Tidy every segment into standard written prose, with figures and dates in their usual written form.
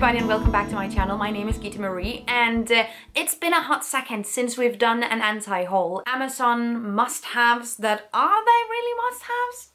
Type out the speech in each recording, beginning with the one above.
everybody and welcome back to my channel. My name is Gita Marie and it's been a hot second since we've done an anti-haul. Amazon must-haves that are they really must-haves?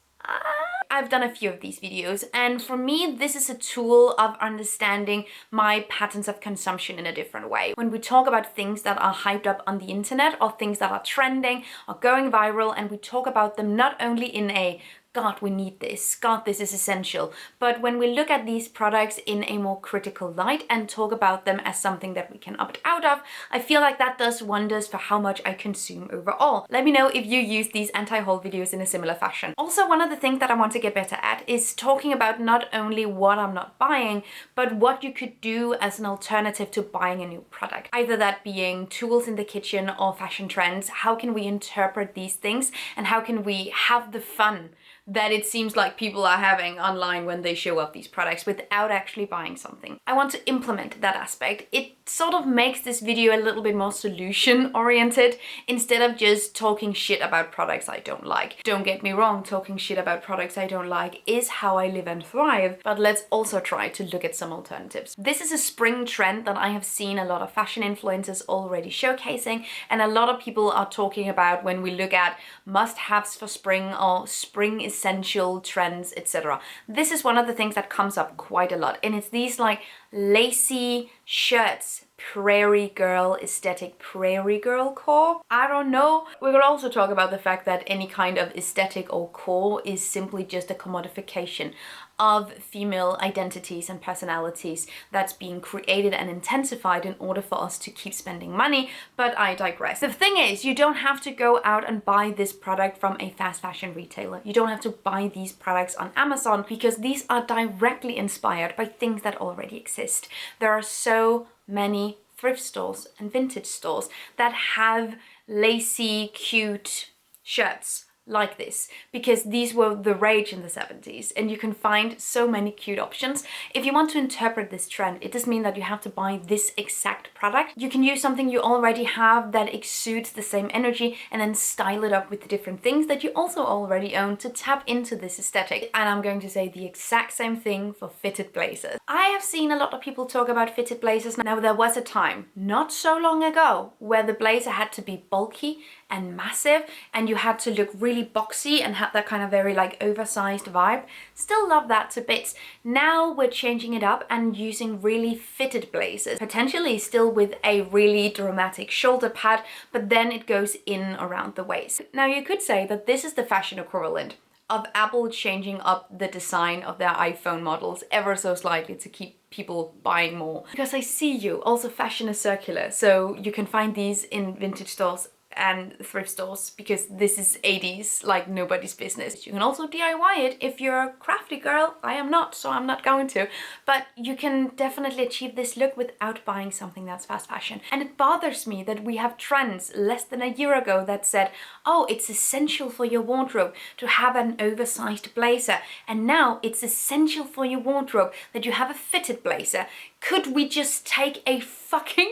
I've done a few of these videos and for me this is a tool of understanding my patterns of consumption in a different way. When we talk about things that are hyped up on the internet or things that are trending or going viral, and we talk about them not only in a God, we need this. God, this is essential. But when we look at these products in a more critical light and talk about them as something that we can opt out of, I feel like that does wonders for how much I consume overall. Let me know if you use these anti-haul videos in a similar fashion. Also, one of the things that I want to get better at is talking about not only what I'm not buying, but what you could do as an alternative to buying a new product. Either that being tools in the kitchen or fashion trends. How can we interpret these things and how can we have the fun that it seems like people are having online when they show up these products without actually buying something. I want to implement that aspect. It sort of makes this video a little bit more solution oriented instead of just talking shit about products I don't like. Don't get me wrong, talking shit about products I don't like is how I live and thrive, but let's also try to look at some alternatives. This is a spring trend that I have seen a lot of fashion influencers already showcasing, and a lot of people are talking about when we look at must-haves for spring or spring essential trends, etc. This is one of the things that comes up quite a lot, and it's these like lacy shirts, prairie girl aesthetic, prairie girl core. I don't know. We will also talk about the fact that any kind of aesthetic or core is simply just a commodification of female identities and personalities that's being created and intensified in order for us to keep spending money, but I digress. The thing is, you don't have to go out and buy this product from a fast fashion retailer. You don't have to buy these products on Amazon because these are directly inspired by things that already exist. There are so many thrift stores and vintage stores that have lacy, cute shirts like this because these were the rage in the 70s, and you can find so many cute options. If you want to interpret this trend, it doesn't mean that you have to buy this exact product. You can use something you already have that exudes the same energy and then style it up with the different things that you also already own to tap into this aesthetic. And I'm going to say the exact same thing for fitted blazers. I have seen a lot of people talk about fitted blazers. Now, there was a time not so long ago where the blazer had to be bulky and massive and you had to look really boxy and had that kind of very like oversized vibe. Still love that to bits. Now we're changing it up and using really fitted blazers, potentially still with a really dramatic shoulder pad, but then it goes in around the waist. Now you could say that this is the fashion equivalent of Apple changing up the design of their iPhone models ever so slightly to keep people buying more. Because I see you, also fashion is circular, so you can find these in vintage stores and thrift stores because this is 80s like nobody's business. You can also DIY it if you're a crafty girl. I am not, so I'm not going to, but you can definitely achieve this look without buying something that's fast fashion. And it bothers me that we have trends less than a year ago that said, oh, it's essential for your wardrobe to have an oversized blazer, and now it's essential for your wardrobe that you have a fitted blazer. Could we just take a fucking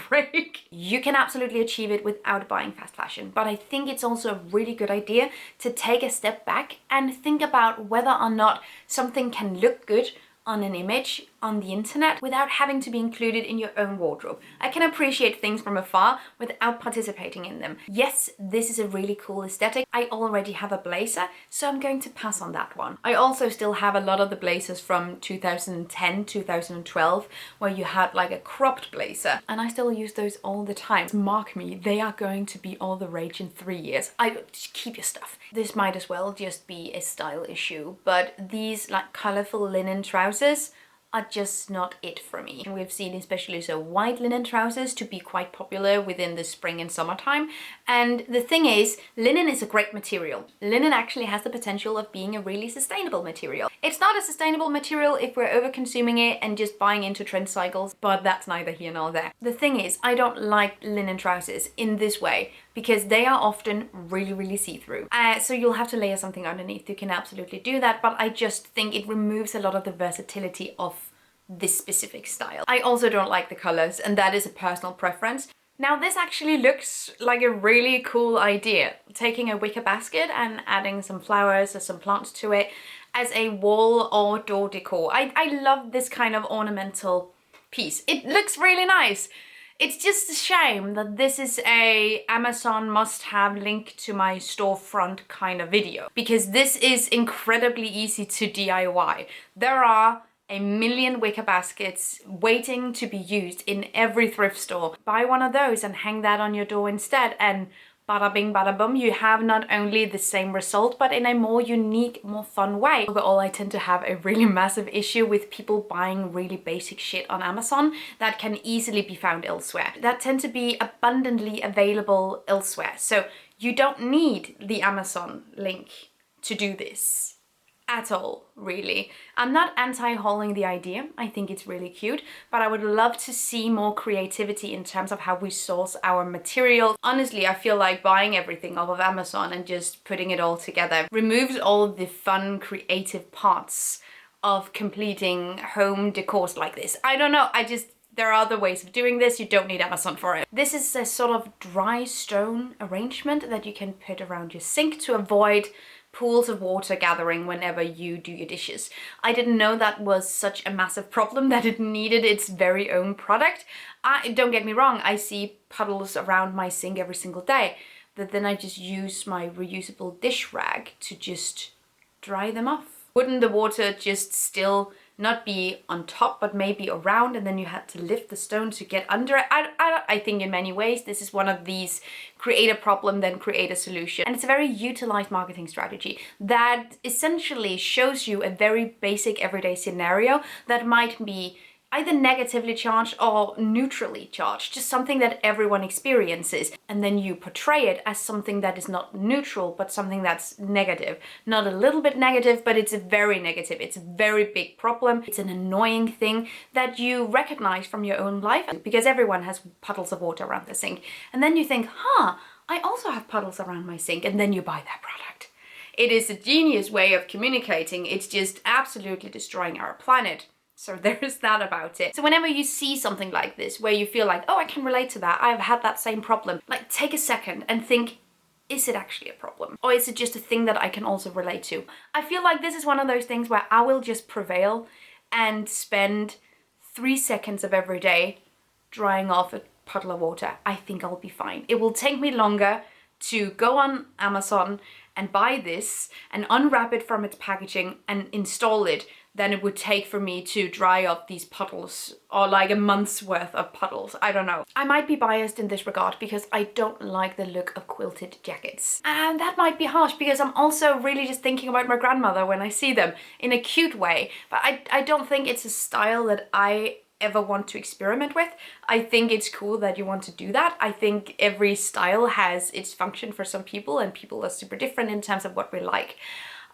break? You can absolutely achieve it without buying fast fashion, but I think it's also a really good idea to take a step back and think about whether or not something can look good on an image on the internet without having to be included in your own wardrobe. I can appreciate things from afar without participating in them. Yes, this is a really cool aesthetic. I already have a blazer, so I'm going to pass on that one. I also still have a lot of the blazers from 2010, 2012, where you had like a cropped blazer, and I still use those all the time. Mark me, they are going to be all the rage in 3 years. Just keep your stuff. This might as well just be a style issue, but these like colorful linen trousers are just not it for me. And we've seen especially so white linen trousers to be quite popular within the spring and summertime. And the thing is, linen is a great material. Linen actually has the potential of being a really sustainable material. It's not a sustainable material if we're over consuming it and just buying into trend cycles, but that's neither here nor there. The thing is, I don't like linen trousers in this way because they are often really see-through. So you'll have to layer something underneath. You can absolutely do that, but I just think it removes a lot of the versatility of this specific style. I also don't like the colors, and that is a personal preference. Now this actually looks like a really cool idea. Taking a wicker basket and adding some flowers or some plants to it as a wall or door decor. I love this kind of ornamental piece. It looks really nice. It's just a shame that this is a Amazon must-have link to my storefront kind of video, because this is incredibly easy to DIY. There are a million wicker baskets waiting to be used in every thrift store. Buy one of those and hang that on your door instead, and bada bing bada boom, you have not only the same result, but in a more unique, more fun way. Overall, I tend to have a really massive issue with people buying really basic shit on Amazon that can easily be found elsewhere, that tend to be abundantly available elsewhere. So you don't need the Amazon link to do this at all, really. I'm not anti-hauling the idea. I think it's really cute, but I would love to see more creativity in terms of how we source our material. Honestly, I feel like buying everything off of Amazon and just putting it all together removes all the fun, creative parts of completing home decors like this. I don't know, there are other ways of doing this. You don't need Amazon for it. This is a sort of dry stone arrangement that you can put around your sink to avoid pools of water gathering whenever you do your dishes. I didn't know that was such a massive problem that it needed its very own product. Don't get me wrong, I see puddles around my sink every single day, but then I just use my reusable dish rag to just dry them off. Wouldn't the water just still not be on top, but maybe around, and then you had to lift the stone to get under it? I think in many ways this is one of these create a problem, then create a solution. And it's a very utilized marketing strategy that essentially shows you a very basic everyday scenario that might be either negatively charged or neutrally charged, just something that everyone experiences. And then you portray it as something that is not neutral, but something that's negative. Not a little bit negative, but it's a very negative. It's a very big problem. It's an annoying thing that you recognize from your own life, because everyone has puddles of water around the sink. And then you think, I also have puddles around my sink, and then you buy that product. It is a genius way of communicating. It's just absolutely destroying our planet. So there is that about it. So whenever you see something like this, where you feel like, oh, I can relate to that, I've had that same problem, like take a second and think, is it actually a problem? Or is it just a thing that I can also relate to? I feel like this is one of those things where I will just prevail and spend 3 seconds of every day drying off a puddle of water. I think I'll be fine. It will take me longer to go on Amazon and buy this and unwrap it from its packaging and install it than it would take for me to dry up these puddles, or like a month's worth of puddles. I don't know. I might be biased in this regard because I don't like the look of quilted jackets. And that might be harsh because I'm also really just thinking about my grandmother when I see them in a cute way. But I don't think it's a style that I ever want to experiment with. I think it's cool that you want to do that. I think every style has its function for some people, and people are super different in terms of what we like.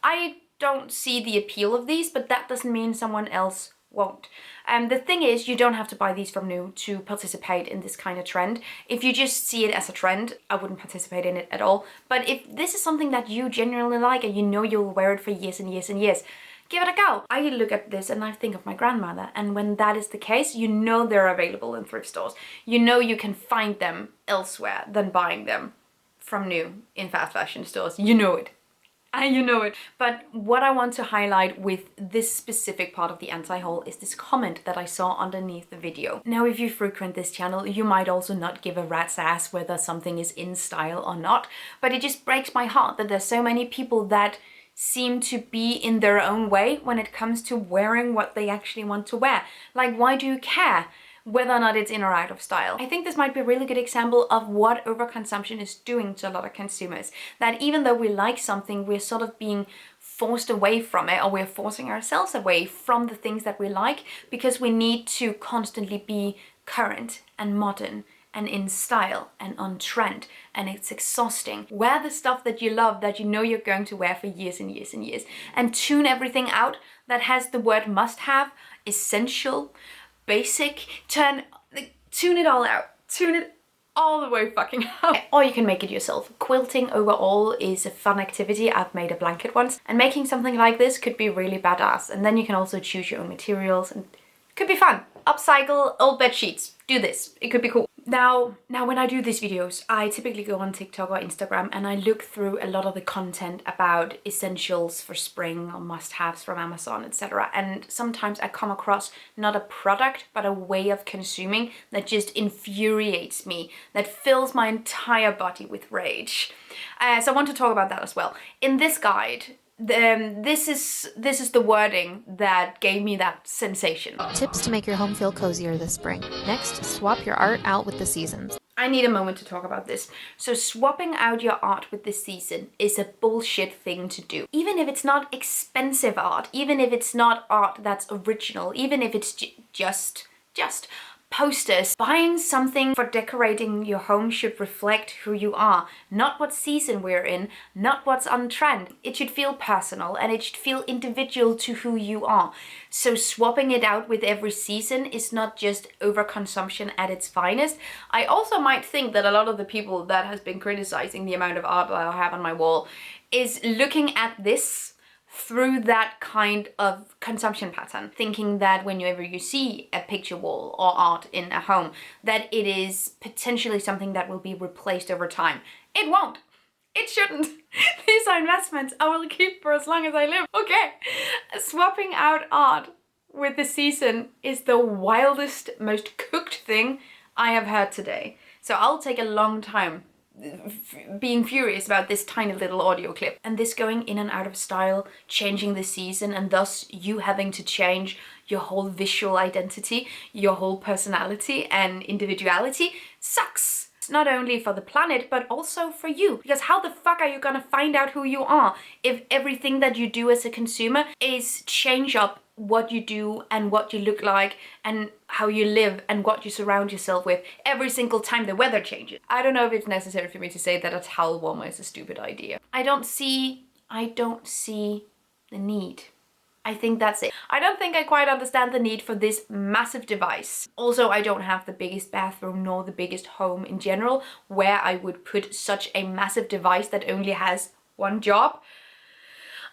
I don't see the appeal of these, but that doesn't mean someone else won't. The thing is, you don't have to buy these from new to participate in this kind of trend. If you just see it as a trend, I wouldn't participate in it at all. But if this is something that you genuinely like and you know you'll wear it for years and years and years, give it a go. I look at this and I think of my grandmother, and when that is the case, you know they're available in thrift stores. You know you can find them elsewhere than buying them from new in fast fashion stores. You know it. You know it. But what I want to highlight with this specific part of the anti-haul is this comment that I saw underneath the video. Now, if you frequent this channel, you might also not give a rat's ass whether something is in style or not, but it just breaks my heart that there's so many people that seem to be in their own way when it comes to wearing what they actually want to wear. Like, why do you care whether or not it's in or out of style? I think this might be a really good example of what overconsumption is doing to a lot of consumers. That even though we like something, we're sort of being forced away from it, or we're forcing ourselves away from the things that we like because we need to constantly be current and modern and in style and on trend, and it's exhausting. Wear the stuff that you love, that you know you're going to wear for years and years and years, and tune everything out that has the word must have, essential, basic. Tune it all out. Tune it all the way fucking out. Or you can make it yourself. Quilting overall is a fun activity. I've made a blanket once, and making something like this could be really badass. And then you can also choose your own materials, and it could be fun. Upcycle old bed sheets. Do this. It could be cool. Now when I do these videos, I typically go on TikTok or Instagram and I look through a lot of the content about essentials for spring or must-haves from Amazon, etc. And sometimes I come across not a product, but a way of consuming that just infuriates me, that fills my entire body with rage. So I want to talk about that as well. In this guide, this is the wording that gave me that sensation. Tips to make your home feel cozier this spring. Next, swap your art out with the seasons. I need a moment to talk about this. So swapping out your art with the season is a bullshit thing to do. Even if it's not expensive art, even if it's not art that's original, even if it's just posters. Buying something for decorating your home should reflect who you are, not what season we're in, not what's on trend. It should feel personal and it should feel individual to who you are. So swapping it out with every season is not just overconsumption at its finest. I also might think that a lot of the people that has been criticizing the amount of art that I have on my wall is looking at this through that kind of consumption pattern, thinking that whenever you see a picture wall or art in a home, that it is potentially something that will be replaced over time. It won't. It shouldn't. These are investments I will keep for as long as I live. Okay. Swapping out art with the season is the wildest, most cooked thing I have heard today. So I'll take a long time being furious about this tiny little audio clip, and this going in and out of style, changing the season, and thus you having to change your whole visual identity, your whole personality and individuality sucks. Not only for the planet, but also for you. Because how the fuck are you gonna find out who you are if everything that you do as a consumer is change up what you do and what you look like and how you live and what you surround yourself with every single time the weather changes? I don't know if it's necessary for me to say that a towel warmer is a stupid idea. I don't see the need. I think that's it. I don't think I quite understand the need for this massive device. Also, I don't have the biggest bathroom nor the biggest home in general where I would put such a massive device that only has one job.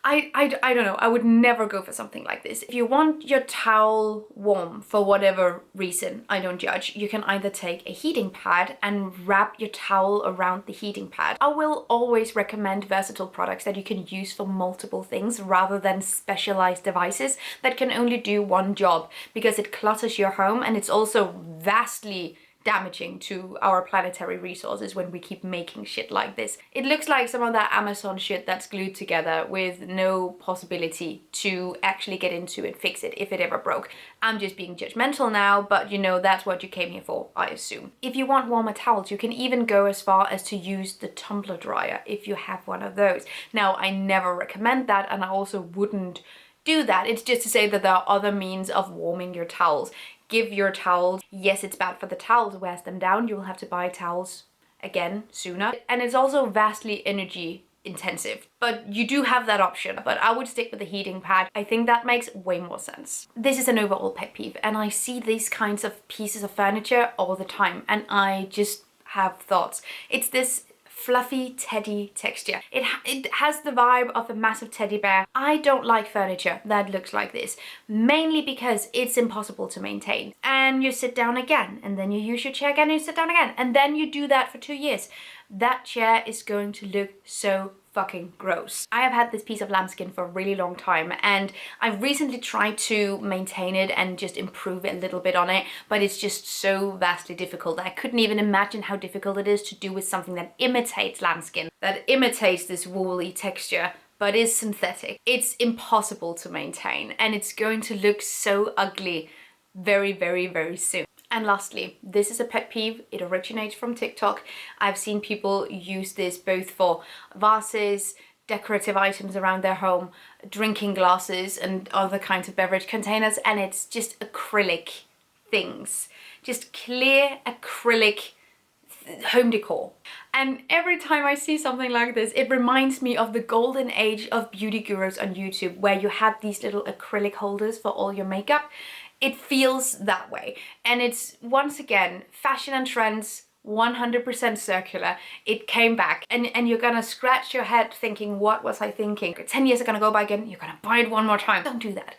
I don't know, I would never go for something like this. If you want your towel warm for whatever reason, I don't judge, you can either take a heating pad and wrap your towel around the heating pad. I will always recommend versatile products that you can use for multiple things rather than specialized devices that can only do one job, because it clutters your home and it's also vastly damaging to our planetary resources when we keep making shit like this. It looks like some of that Amazon shit that's glued together with no possibility to actually get into and fix it if it ever broke. I'm just being judgmental now, but you know, that's what you came here for, I assume. If you want warmer towels, you can even go as far as to use the tumbler dryer if you have one of those. Now, I never recommend that, and I also wouldn't do that. It's just to say that there are other means of warming your towels. Give your towels, yes, it's bad for the towels, wears them down, you will have to buy towels again sooner. And it's also vastly energy intensive, but you do have that option. But I would stick with the heating pad. I think that makes way more sense. This is an overall pet peeve, and I see these kinds of pieces of furniture all the time, and I just have thoughts. It's this fluffy teddy texture. It has the vibe of a massive teddy bear. I don't like furniture that looks like this, mainly because it's impossible to maintain. And you sit down again, and then you use your chair again, and you sit down again, and then you do that for 2 years. That chair is going to look so fucking gross. I have had this piece of lambskin for a really long time, and I've recently tried to maintain it and just improve a little bit on it, but it's just so vastly difficult. I couldn't even imagine how difficult it is to do with something that imitates lambskin, that imitates this woolly texture, but is synthetic. It's impossible to maintain, and it's going to look so ugly very, very, very soon. And lastly, this is a pet peeve. It originates from TikTok. I've seen people use this both for vases, decorative items around their home, drinking glasses, and other kinds of beverage containers, and it's just acrylic things. Just clear acrylic home decor. And every time I see something like this, it reminds me of the golden age of beauty gurus on YouTube, where you had these little acrylic holders for all your makeup. It feels that way. And it's, once again, fashion and trends, 100% circular. It came back, and you're gonna scratch your head thinking, what was I thinking? 10 years are gonna go by again, you're gonna buy it one more time. Don't do that.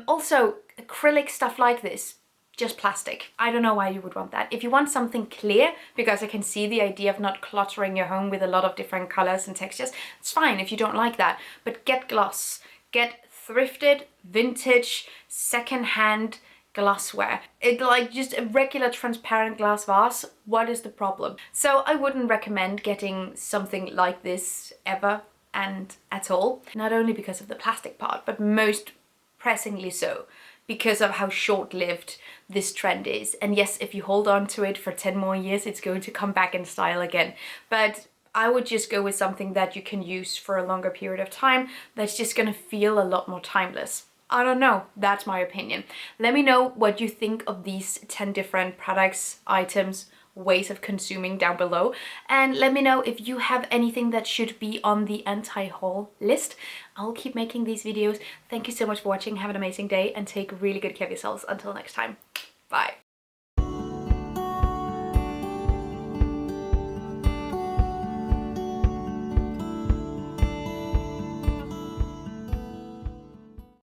Also, acrylic stuff like this, just plastic. I don't know why you would want that. If you want something clear, because I can see the idea of not cluttering your home with a lot of different colors and textures, it's fine if you don't like that, but get gloss. Get thrifted, vintage, secondhand glassware. It like just a regular transparent glass vase. What is the problem? So I wouldn't recommend getting something like this ever and at all. Not only because of the plastic part, but most pressingly so because of how short-lived this trend is. And yes, if you hold on to it for 10 more years, it's going to come back in style again. But I would just go with something that you can use for a longer period of time that's just gonna feel a lot more timeless. I don't know, that's my opinion. Let me know what you think of these 10 different products, items, ways of consuming down below, and let me know if you have anything that should be on the anti-haul list. I'll keep making these videos. Thank you so much for watching. Have an amazing day and take really good care of yourselves. Until next time, bye.